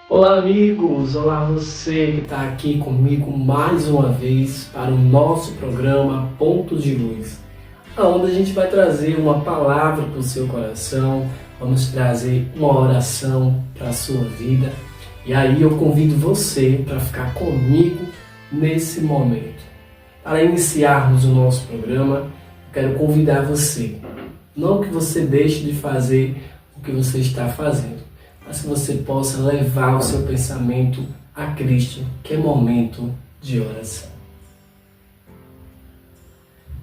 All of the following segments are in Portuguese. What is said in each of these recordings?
Olá, amigos! Olá, você que está aqui comigo mais uma vez para o nosso programa Pontos de Luz, onde a gente vai trazer uma palavra para o seu coração, vamos trazer uma oração para a sua vida. E aí eu convido você para ficar comigo nesse momento. Para iniciarmos o nosso programa, eu quero convidar você, não que você deixe de fazer o que você está fazendo, mas que você possa levar o seu pensamento a Cristo, que é momento de oração.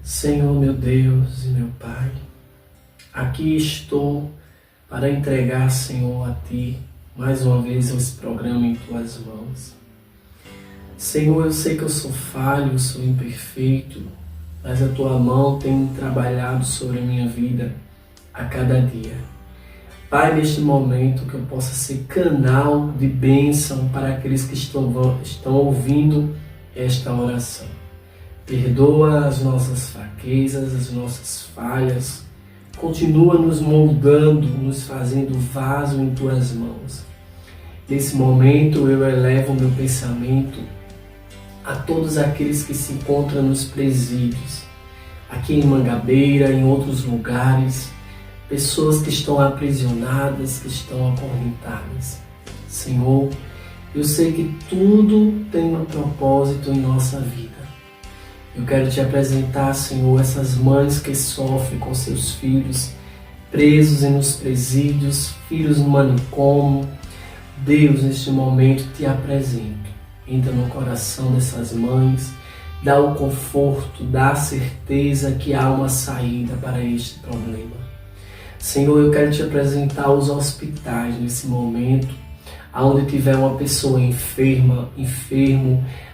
Senhor, meu Deus e meu Pai, aqui estou para entregar, Senhor, a Ti, mais uma vez esse programa em Tuas mãos. Senhor, eu sei que eu sou falho, eu sou imperfeito, mas a Tua mão tem trabalhado sobre a minha vida a cada dia. Pai, neste momento que eu possa ser canal de bênção para aqueles que estão ouvindo esta oração. Perdoa as nossas fraquezas, as nossas falhas. Continua nos moldando, nos fazendo vaso em Tuas mãos. Nesse momento eu elevo o meu pensamento a todos aqueles que se encontram nos presídios, aqui em Mangabeira, em outros lugares, pessoas que estão aprisionadas, que estão acorrentadas. Senhor, eu sei que tudo tem um propósito em nossa vida. Eu quero Te apresentar, Senhor, essas mães que sofrem com seus filhos, presos nos presídios, filhos no manicômio. Deus, neste momento, Te apresento. Entra no coração dessas mães, dá o conforto, dá a certeza que há uma saída para este problema. Senhor, eu quero Te apresentar os hospitais nesse momento, aonde tiver uma pessoa enfermo,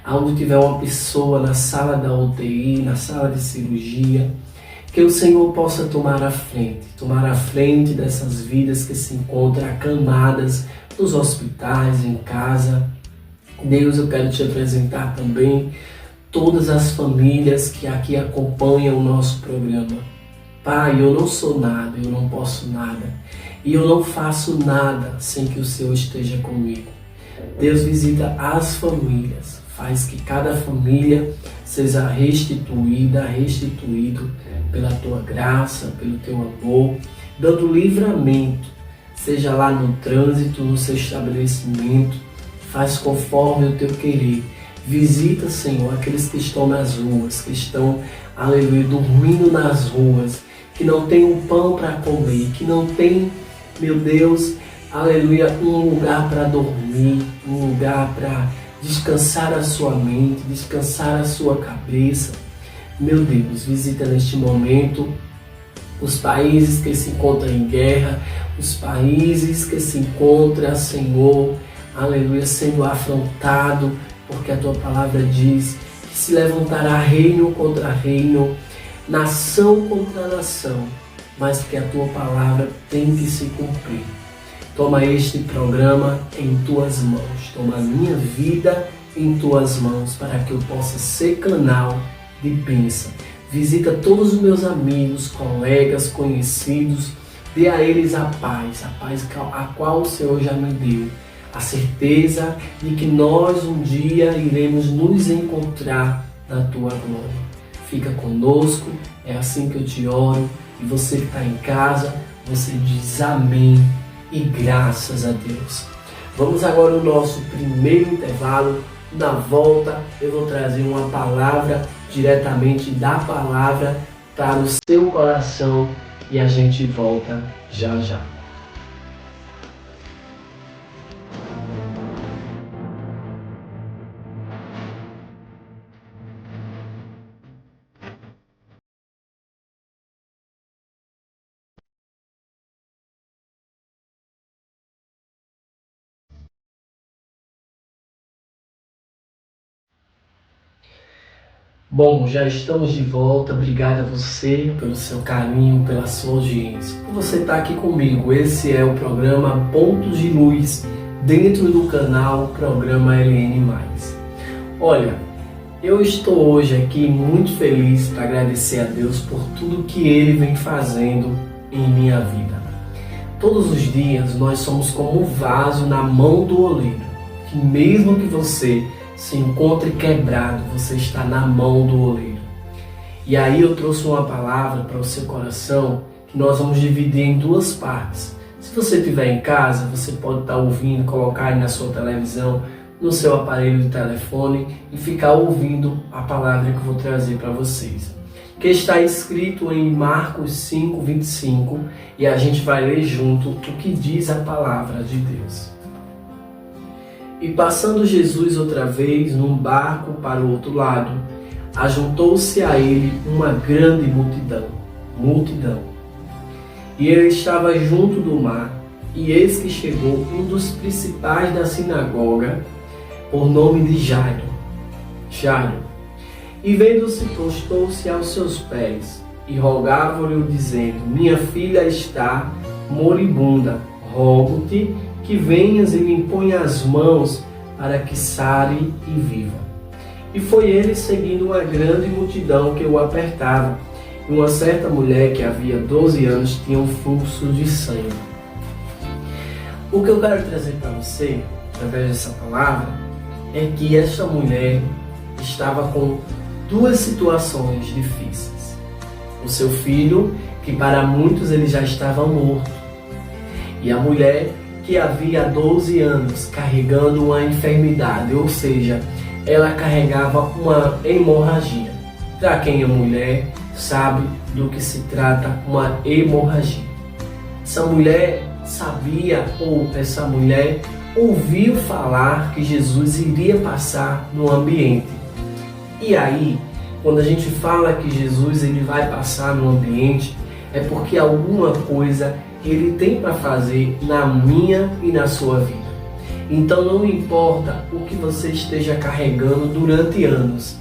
aonde tiver uma pessoa na sala da UTI, na sala de cirurgia, que o Senhor possa tomar a frente dessas vidas que se encontram acamadas nos hospitais, em casa. Deus, eu quero Te apresentar também todas as famílias que aqui acompanham o nosso programa. Pai, eu não sou nada, eu não posso nada, e eu não faço nada sem que o Senhor esteja comigo. Deus, visita as famílias, faz que cada família seja restituído pela Tua graça, pelo Teu amor, dando livramento, seja lá no trânsito, no seu estabelecimento, faz conforme o Teu querer. Visita, Senhor, aqueles que estão nas ruas, que estão, aleluia, dormindo nas ruas, que não tem um pão para comer, que não tem, meu Deus, aleluia, um lugar para dormir, um lugar para descansar a sua mente, descansar a sua cabeça. Meu Deus, visita neste momento os países que se encontram em guerra, os países que se encontram, Senhor, aleluia, sendo afrontado, porque a Tua palavra diz que se levantará reino contra reino, nação contra nação, mas que a Tua palavra tem que se cumprir. Toma este programa em Tuas mãos, toma a minha vida em Tuas mãos, para que eu possa ser canal de bênção. Visita todos os meus amigos, colegas, conhecidos, dê a eles a paz a qual o Senhor já me deu. A certeza de que nós um dia iremos nos encontrar na Tua glória. Fica conosco, é assim que eu te oro. E você que está em casa, você diz amém e graças a Deus. Vamos agora ao nosso primeiro intervalo. Na volta eu vou trazer uma palavra diretamente da palavra para o seu coração e a gente volta já já. Bom, já estamos de volta. Obrigado a você pelo seu carinho, pela sua audiência, por você estar aqui comigo. Esse é o programa Pontos de Luz, dentro do canal Programa LN+. Olha, eu estou hoje aqui muito feliz para agradecer a Deus por tudo que Ele vem fazendo em minha vida. Todos os dias nós somos como um vaso na mão do oleiro, que mesmo que você se encontre quebrado, você está na mão do oleiro. E aí eu trouxe uma palavra para o seu coração que nós vamos dividir em duas partes. Se você estiver em casa, você pode estar ouvindo, colocar aí na sua televisão, no seu aparelho de telefone e ficar ouvindo a palavra que eu vou trazer para vocês. Que está escrito em Marcos 5:25 e a gente vai ler junto o que diz a palavra de Deus. E passando Jesus outra vez num barco para o outro lado, ajuntou-se a ele uma grande multidão. E ele estava junto do mar, e eis que chegou um dos principais da sinagoga, por nome de Jairo. E vendo-se, prostou-se aos seus pés, e rogava-lhe, dizendo: minha filha está moribunda, rogo-te que venhas e lhe imponha as mãos, para que sare e viva. E foi ele seguindo uma grande multidão que o apertava, e uma certa mulher que havia 12 anos tinha um fluxo de sangue. O que eu quero trazer para você, através dessa palavra, é que esta mulher estava com duas situações difíceis. O seu filho, que para muitos ele já estava morto, e a mulher que havia 12 anos carregando uma enfermidade, ou seja, ela carregava uma hemorragia. Para quem é mulher, sabe do que se trata uma hemorragia. Essa mulher sabia, ou essa mulher ouviu falar que Jesus iria passar no ambiente. E aí, quando a gente fala que Jesus ele vai passar no ambiente, é porque alguma coisa ele tem para fazer na minha e na sua vida. Então não importa o que você esteja carregando durante anos,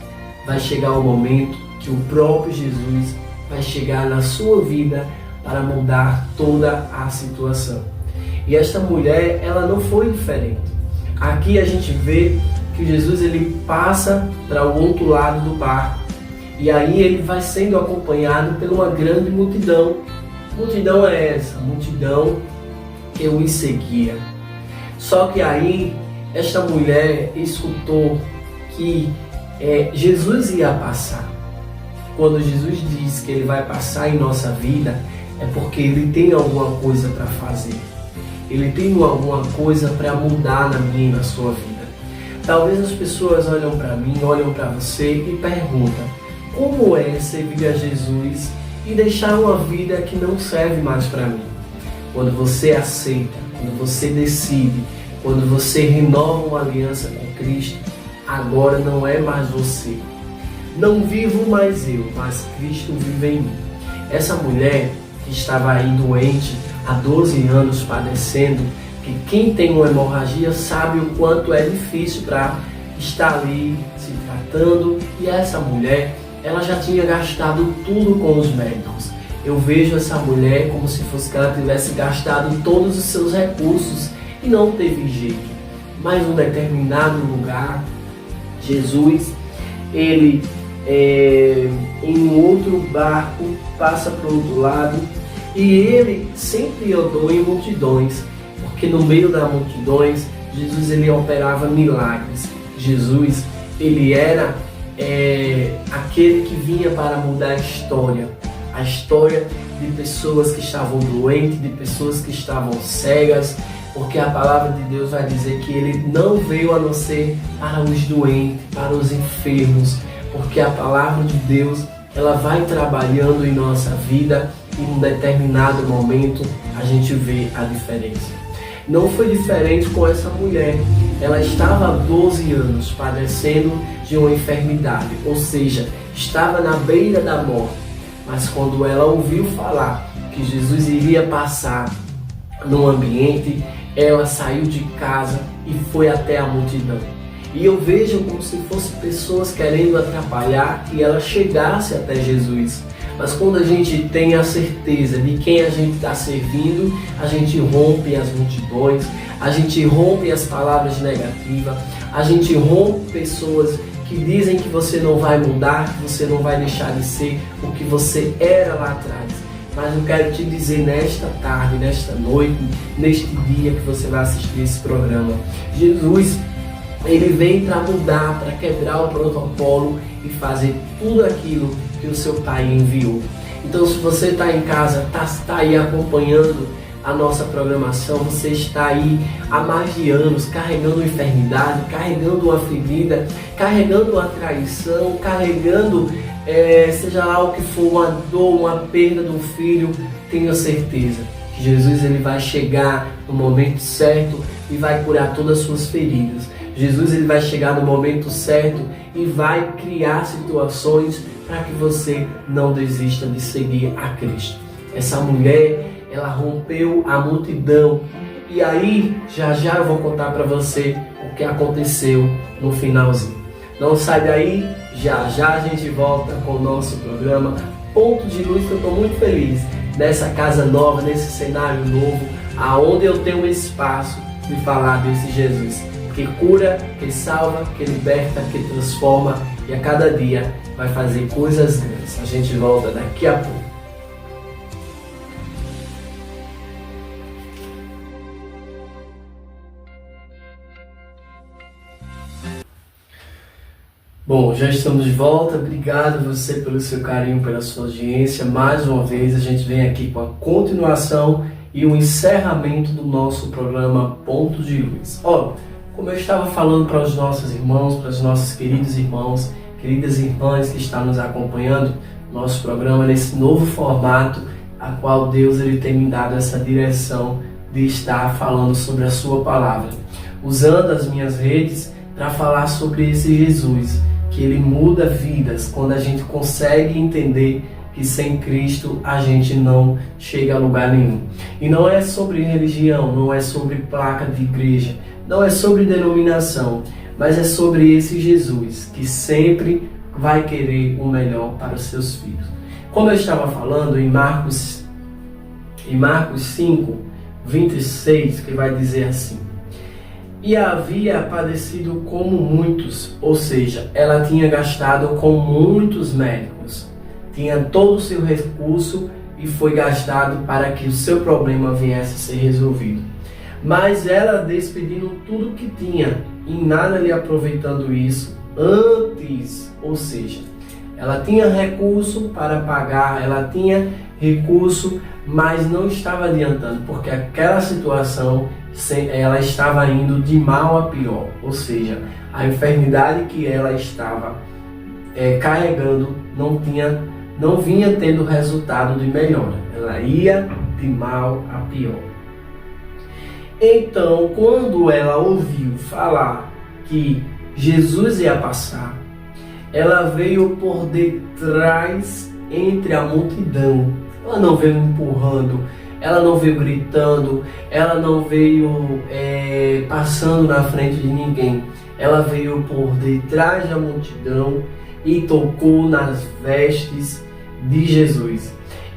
vai chegar o momento que o próprio Jesus vai chegar na sua vida para mudar toda a situação. E esta mulher, ela não foi diferente. Aqui a gente vê que Jesus ele passa para o outro lado do barco. E aí ele vai sendo acompanhado por uma grande multidão. Multidão é essa, multidão que o seguia. Só que aí esta mulher escutou que Jesus ia passar. Quando Jesus diz que ele vai passar em nossa vida, é porque ele tem alguma coisa para fazer. Ele tem alguma coisa para mudar na minha e na sua vida. Talvez as pessoas olham para mim, olham para você e perguntam: como é servir a Jesus e deixar uma vida que não serve mais para mim? Quando você aceita, quando você decide, quando você renova uma aliança com Cristo, agora não é mais você. Não vivo mais eu, mas Cristo vive em mim. Essa mulher que estava aí doente há 12 anos padecendo, que quem tem uma hemorragia sabe o quanto é difícil para estar ali se tratando, e essa mulher, ela já tinha gastado tudo com os médicos. Eu vejo essa mulher como se fosse que ela tivesse gastado todos os seus recursos e não teve jeito. Mas em um determinado lugar, Jesus, ele em um outro barco passa para o outro lado, e ele sempre andou em multidões, porque no meio das multidões, Jesus ele operava milagres. Jesus ele era aquele que vinha para mudar a história de pessoas que estavam doentes, de pessoas que estavam cegas, porque a palavra de Deus vai dizer que ele não veio a não ser para os doentes, para os enfermos, porque a palavra de Deus ela vai trabalhando em nossa vida e em um determinado momento a gente vê a diferença. Não foi diferente com essa mulher. Ela estava há 12 anos padecendo de uma enfermidade, ou seja, estava na beira da morte. Mas quando ela ouviu falar que Jesus iria passar no ambiente, ela saiu de casa e foi até a multidão. E eu vejo como se fossem pessoas querendo atrapalhar que ela chegasse até Jesus. Mas quando a gente tem a certeza de quem a gente está servindo, a gente rompe as multidões, a gente rompe as palavras negativas, a gente rompe pessoas que dizem que você não vai mudar, que você não vai deixar de ser o que você era lá atrás. mas eu quero te dizer nesta tarde, nesta noite, neste dia que você vai assistir esse programa, Jesus, ele vem para mudar, para quebrar o protocolo e fazer tudo aquilo que o seu Pai enviou. Então, se você está em casa, está aí acompanhando a nossa programação, você está aí há mais de anos carregando uma enfermidade, carregando uma ferida, carregando uma traição, carregando, seja lá o que for, uma dor, uma perda de um filho, tenha certeza que Jesus ele vai chegar no momento certo e vai curar todas as suas feridas. Jesus ele vai chegar no momento certo e vai criar situações para que você não desista de seguir a Cristo. Essa mulher, ela rompeu a multidão. E aí, já eu vou contar para você o que aconteceu no finalzinho. Não sai daí, já a gente volta com o nosso programa Ponto de Luz, que eu estou muito feliz nessa casa nova, nesse cenário novo, aonde eu tenho um espaço de falar desse Jesus que cura, que salva, que liberta, que transforma e a cada dia vai fazer coisas grandes. A gente volta daqui a pouco. Bom, já estamos de volta. Obrigado você pelo seu carinho, pela sua audiência. Mais uma vez a gente vem aqui com a continuação e o encerramento do nosso programa Ponto de Luz. Como eu estava falando para os nossos irmãos, para os nossos queridos irmãos, queridas irmãs que estão nos acompanhando, nosso programa nesse novo formato, a qual Deus ele tem me dado essa direção de estar falando sobre a sua palavra, usando as minhas redes para falar sobre esse Jesus, que ele muda vidas quando a gente consegue entender que sem Cristo a gente não chega a lugar nenhum. E não é sobre religião, não é sobre placa de igreja, não é sobre denominação, mas é sobre esse Jesus que sempre vai querer o melhor para os seus filhos. Como eu estava falando em Marcos 5, 26, que vai dizer assim: e havia padecido como muitos, ou seja, ela tinha gastado com muitos médicos, tinha todo o seu recurso e foi gastado para que o seu problema viesse a ser resolvido. Mas ela despedindo tudo que tinha, em nada lhe aproveitando isso antes, ou seja, ela tinha recurso para pagar, ela tinha recurso, mas não estava adiantando, porque aquela situação ela estava indo de mal a pior, ou seja, a enfermidade que ela estava carregando não vinha tendo resultado de melhora, ela ia de mal a pior. Então, quando ela ouviu falar que Jesus ia passar, ela veio por detrás entre a multidão. Ela não veio empurrando, ela não veio gritando, ela não veio passando na frente de ninguém. Ela veio por detrás da multidão e tocou nas vestes de Jesus.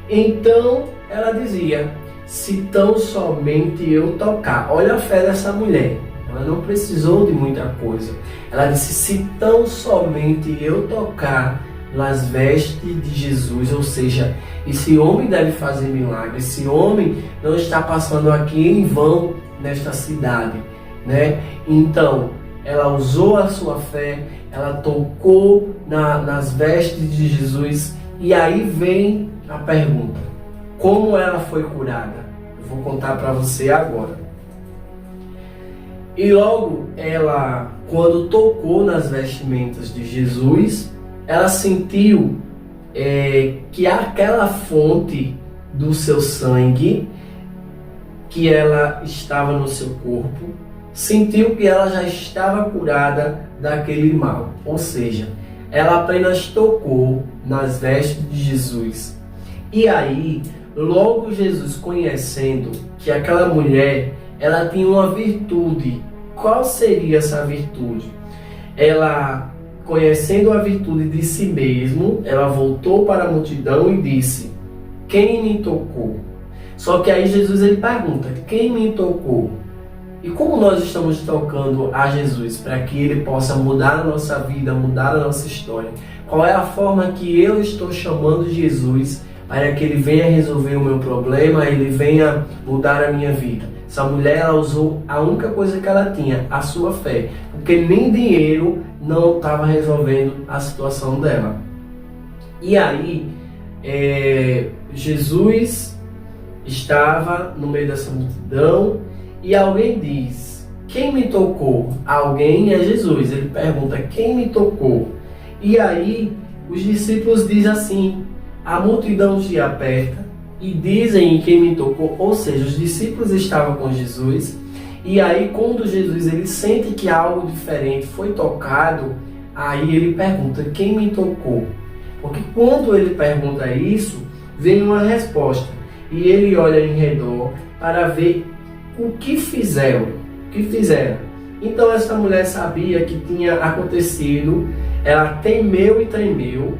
Então ela dizia: se tão somente eu tocar. Olha a fé dessa mulher. Ela não precisou de muita coisa. Ela disse: se tão somente eu tocar nas vestes de Jesus, ou seja, esse homem deve fazer milagre. Esse homem não está passando aqui em vão nesta cidade, né? Então, ela usou a sua fé, ela tocou nas vestes de Jesus. E aí vem a pergunta: como ela foi curada? Eu vou contar para você agora. E logo ela, quando tocou nas vestimentas de Jesus, ela sentiu que aquela fonte do seu sangue, que ela estava no seu corpo, sentiu que ela já estava curada daquele mal. Ou seja, ela apenas tocou nas vestes de Jesus. E aí, logo Jesus, conhecendo que aquela mulher, ela tinha uma virtude. Qual seria essa virtude? Ela, conhecendo a virtude de si mesmo, ela voltou para a multidão e disse: quem me tocou? Só que aí Jesus ele pergunta: quem me tocou? E como nós estamos tocando a Jesus para que ele possa mudar a nossa vida, mudar a nossa história? Qual é a forma que eu estou chamando Jesus para que ele venha resolver o meu problema, ele venha mudar a minha vida. Essa mulher, ela usou a única coisa que ela tinha, a sua fé, porque nem dinheiro não estava resolvendo a situação dela. E aí, Jesus estava no meio dessa multidão e alguém diz: quem me tocou? Alguém é Jesus. Ele pergunta: quem me tocou? E aí os discípulos dizem assim: a multidão te aperta e dizem quem me tocou. Ou seja, os discípulos estavam com Jesus, e aí quando Jesus ele sente que algo diferente foi tocado, aí ele pergunta: quem me tocou? Porque quando ele pergunta isso, vem uma resposta, e ele olha em redor para ver o que fizeram. Então essa mulher sabia que tinha acontecido, ela temeu e tremeu,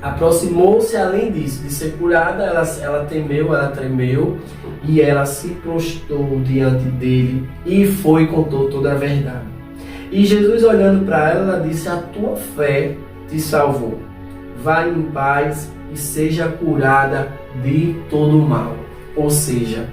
aproximou-se. Além disso, de ser curada, ela temeu, ela tremeu, e ela se prostrou diante dele e foi e contou toda a verdade. E Jesus, olhando para ela, ela disse: a tua fé te salvou, vai em paz e seja curada de todo o mal. Ou seja,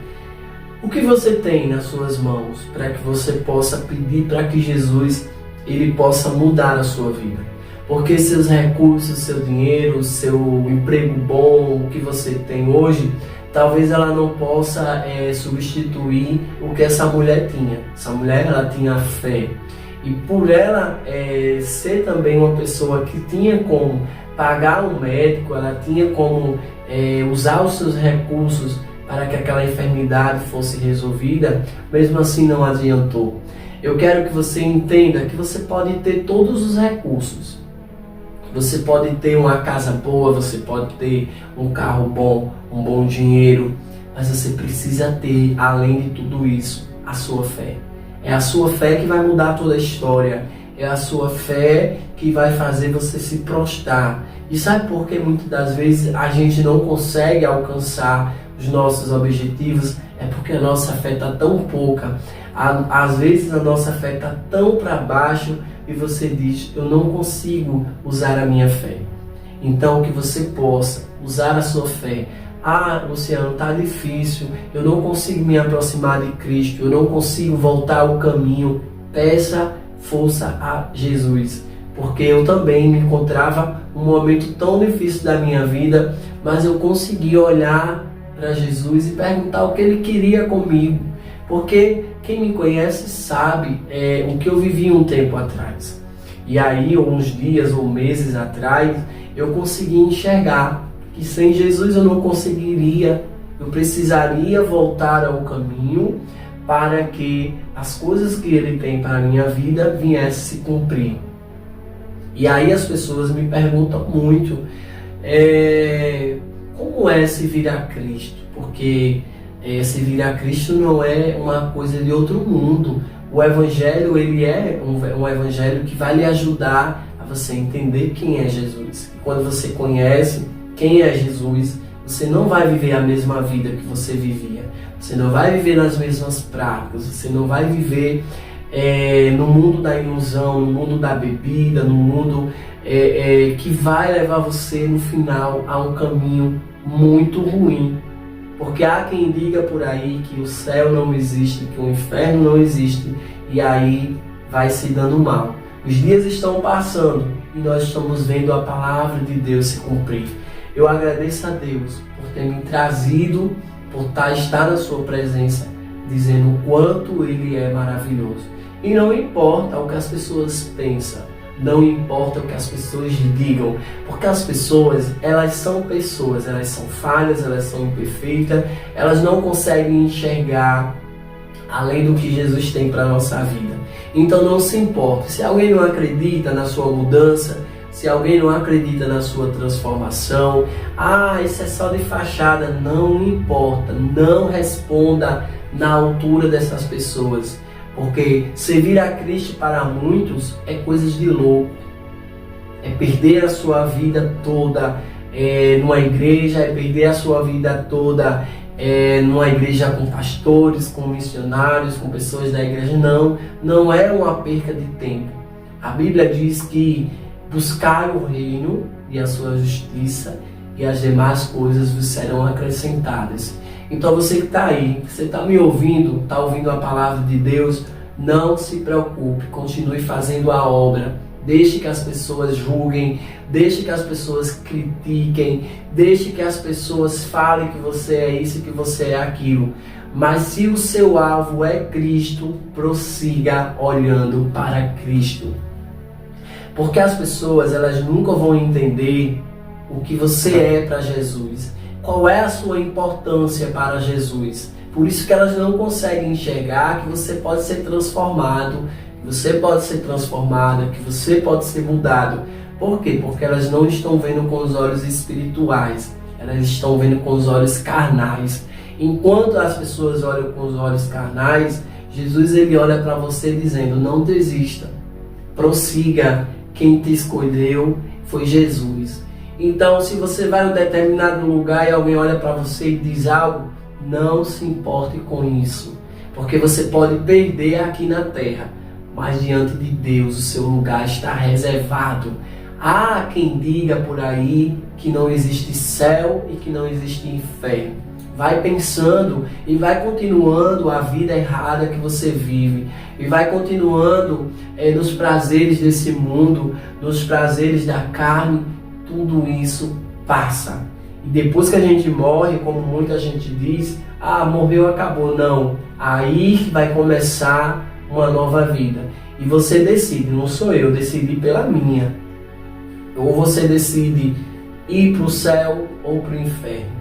o que você tem nas suas mãos para que você possa pedir para que Jesus ele possa mudar a sua vida? Porque seus recursos, seu dinheiro, seu emprego bom, o que você tem hoje, talvez ela não possa substituir o que essa mulher tinha. Essa mulher, ela tinha fé. E por ela ser também uma pessoa que tinha como pagar um médico, ela tinha como usar os seus recursos para que aquela enfermidade fosse resolvida, mesmo assim não adiantou. Eu quero que você entenda que você pode ter todos os recursos. Você pode ter uma casa boa, você pode ter um carro bom, um bom dinheiro, mas você precisa ter, além de tudo isso, a sua fé. É a sua fé que vai mudar toda a história. É a sua fé que vai fazer você se prostrar. E sabe por que muitas das vezes a gente não consegue alcançar os nossos objetivos? É porque a nossa fé está tão pouca. Às vezes a nossa fé está tão para baixo e você diz: eu não consigo usar a minha fé. Então que você possa usar a sua fé. Ah, Luciano, está difícil, eu não consigo me aproximar de Cristo, eu não consigo voltar ao caminho. Peça força a Jesus, porque eu também me encontrava um momento tão difícil da minha vida, mas eu consegui olhar para Jesus e perguntar o que Ele queria comigo, porque quem me conhece sabe o que eu vivi um tempo atrás. E aí, uns dias ou meses atrás, eu consegui enxergar que sem Jesus eu não conseguiria, eu precisaria voltar ao caminho para que as coisas que Ele tem para a minha vida viessem se cumprir. E aí as pessoas me perguntam muito, como é servir a Cristo? Porque servir a Cristo não é uma coisa de outro mundo. O Evangelho, ele é um Evangelho que vai lhe ajudar a você entender quem é Jesus. E quando você conhece quem é Jesus, você não vai viver a mesma vida que você vivia. Você não vai viver nas mesmas práticas. Você não vai viver no mundo da ilusão, no mundo da bebida, no mundo que vai levar você no final a um caminho muito ruim. Porque há quem diga por aí que o céu não existe, que o inferno não existe, e aí vai se dando mal. Os dias estão passando e nós estamos vendo a palavra de Deus se cumprir. Eu agradeço a Deus por ter me trazido, por estar na sua presença, dizendo o quanto Ele é maravilhoso. E não importa o que as pessoas pensam, não importa o que as pessoas digam, porque as pessoas, elas são falhas, elas são imperfeitas, elas não conseguem enxergar além do que Jesus tem para a nossa vida. Então não se importa, se alguém não acredita na sua mudança, se alguém não acredita na sua transformação, isso é só de fachada, não importa, não responda na altura dessas pessoas. Porque servir a Cristo para muitos é coisas de louco. É perder a sua vida toda numa igreja, é perder a sua vida toda numa igreja com pastores, com missionários, com pessoas da igreja. Não é uma perca de tempo. A Bíblia diz que buscar o reino e a sua justiça e as demais coisas vos serão acrescentadas. Então você que está aí, você está me ouvindo, está ouvindo a palavra de Deus, não se preocupe, continue fazendo a obra. Deixe que as pessoas julguem, deixe que as pessoas critiquem, deixe que as pessoas falem que você é isso e que você é aquilo. Mas se o seu alvo é Cristo, prossiga olhando para Cristo. Porque as pessoas, elas nunca vão entender o que você é para Jesus. Qual é a sua importância para Jesus? Por isso que elas não conseguem enxergar que você pode ser transformado, que você pode ser transformada, que você pode ser mudado. Por quê? Porque elas não estão vendo com os olhos espirituais, elas estão vendo com os olhos carnais. Enquanto as pessoas olham com os olhos carnais, Jesus ele olha para você dizendo, não desista, prossiga, quem te escolheu foi Jesus. Então, se você vai em um determinado lugar e alguém olha para você e diz algo, não se importe com isso. Porque você pode perder aqui na terra, mas diante de Deus o seu lugar está reservado. Há quem diga por aí que não existe céu e que não existe inferno. Vai pensando e vai continuando a vida errada que você vive. E vai continuando nos prazeres desse mundo, nos prazeres da carne. Tudo isso passa. E depois que a gente morre, como muita gente diz, morreu, acabou. Não. Aí vai começar uma nova vida. E você decide, não sou eu, decidi pela minha. Ou você decide ir para o céu ou para o inferno.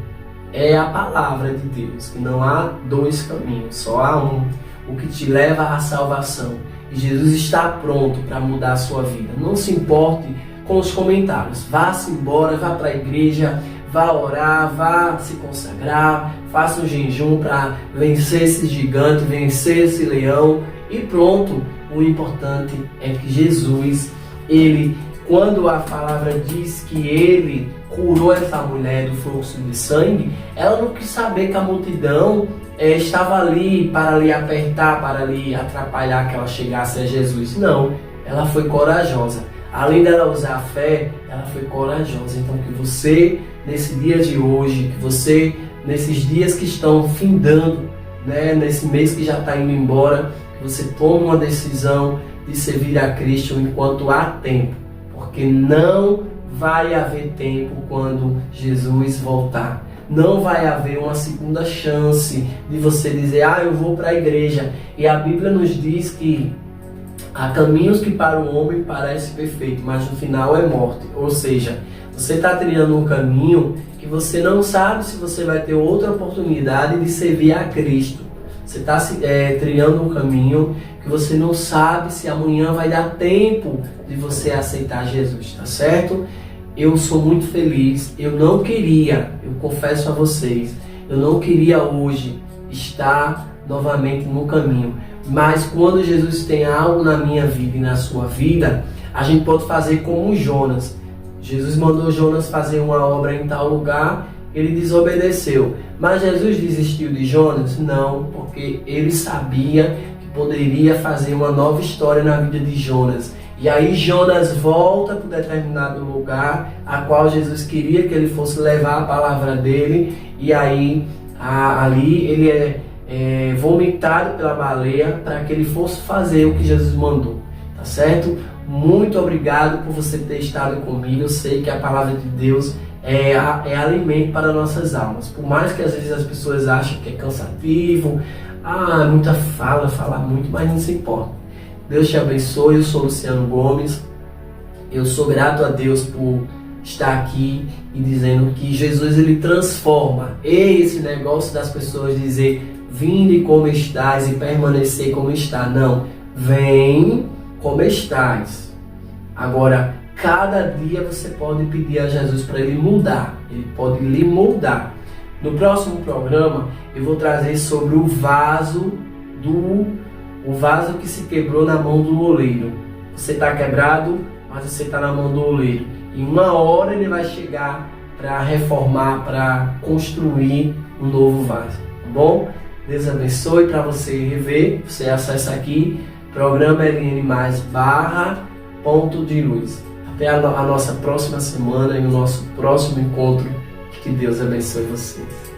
É a palavra de Deus, que não há dois caminhos, só há um. O que te leva à salvação. E Jesus está pronto para mudar a sua vida. Não se importe com os comentários. Vá-se embora, vá para a igreja, vá orar, vá se consagrar, faça um jejum para vencer esse gigante, vencer esse leão e pronto. O importante é que Jesus, ele, quando a palavra diz que ele curou essa mulher do fluxo de sangue, ela não quis saber que a multidão estava ali para lhe apertar, para lhe atrapalhar que ela chegasse a Jesus. Não, ela foi corajosa. Além dela usar a fé, ela foi corajosa. Então que você, nesse dia de hoje, que você, nesses dias que estão findando, nesse mês que já está indo embora, que você tome uma decisão de servir a Cristo enquanto há tempo. Porque não vai haver tempo quando Jesus voltar. Não vai haver uma segunda chance de você dizer, eu vou para a igreja. E a Bíblia nos diz que há caminhos que para o homem parecem perfeitos, mas no final é morte. Ou seja, você está trilhando um caminho que você não sabe se você vai ter outra oportunidade de servir a Cristo. Você está trilhando um caminho que você não sabe se amanhã vai dar tempo de você aceitar Jesus, tá certo? Eu sou muito feliz, eu confesso a vocês, eu não queria hoje estar novamente no caminho. Mas quando Jesus tem algo na minha vida e na sua vida, a gente pode fazer como Jonas. Jesus mandou Jonas fazer uma obra em tal lugar, ele desobedeceu. Mas Jesus desistiu de Jonas? Não, porque ele sabia que poderia fazer uma nova história na vida de Jonas. E aí Jonas volta para um determinado lugar, a qual Jesus queria que ele fosse levar a palavra dele, e aí ali ele é vomitado pela baleia para que ele fosse fazer o que Jesus mandou, tá certo? Muito obrigado por você ter estado comigo. Eu sei que a palavra de Deus é alimento para nossas almas, por mais que às vezes as pessoas achem que é cansativo, muita falar muito, mas não se importa. Deus te abençoe. Eu sou Luciano Gomes, eu sou grato a Deus por estar aqui e dizendo que Jesus ele transforma. Esse negócio das pessoas dizer vinde como estás e permanecer como está. Não, vem como estás. Agora, cada dia você pode pedir a Jesus para ele mudar. Ele pode lhe moldar. No próximo programa, eu vou trazer sobre o vaso que se quebrou na mão do oleiro. Você está quebrado, mas você está na mão do oleiro. Em uma hora ele vai chegar para reformar, para construir um novo vaso. Tá bom? Deus abençoe. Para você rever, você acessa aqui programa LN+/Ponto de Luz. Até a nossa próxima semana e o nosso próximo encontro Que Deus abençoe vocês.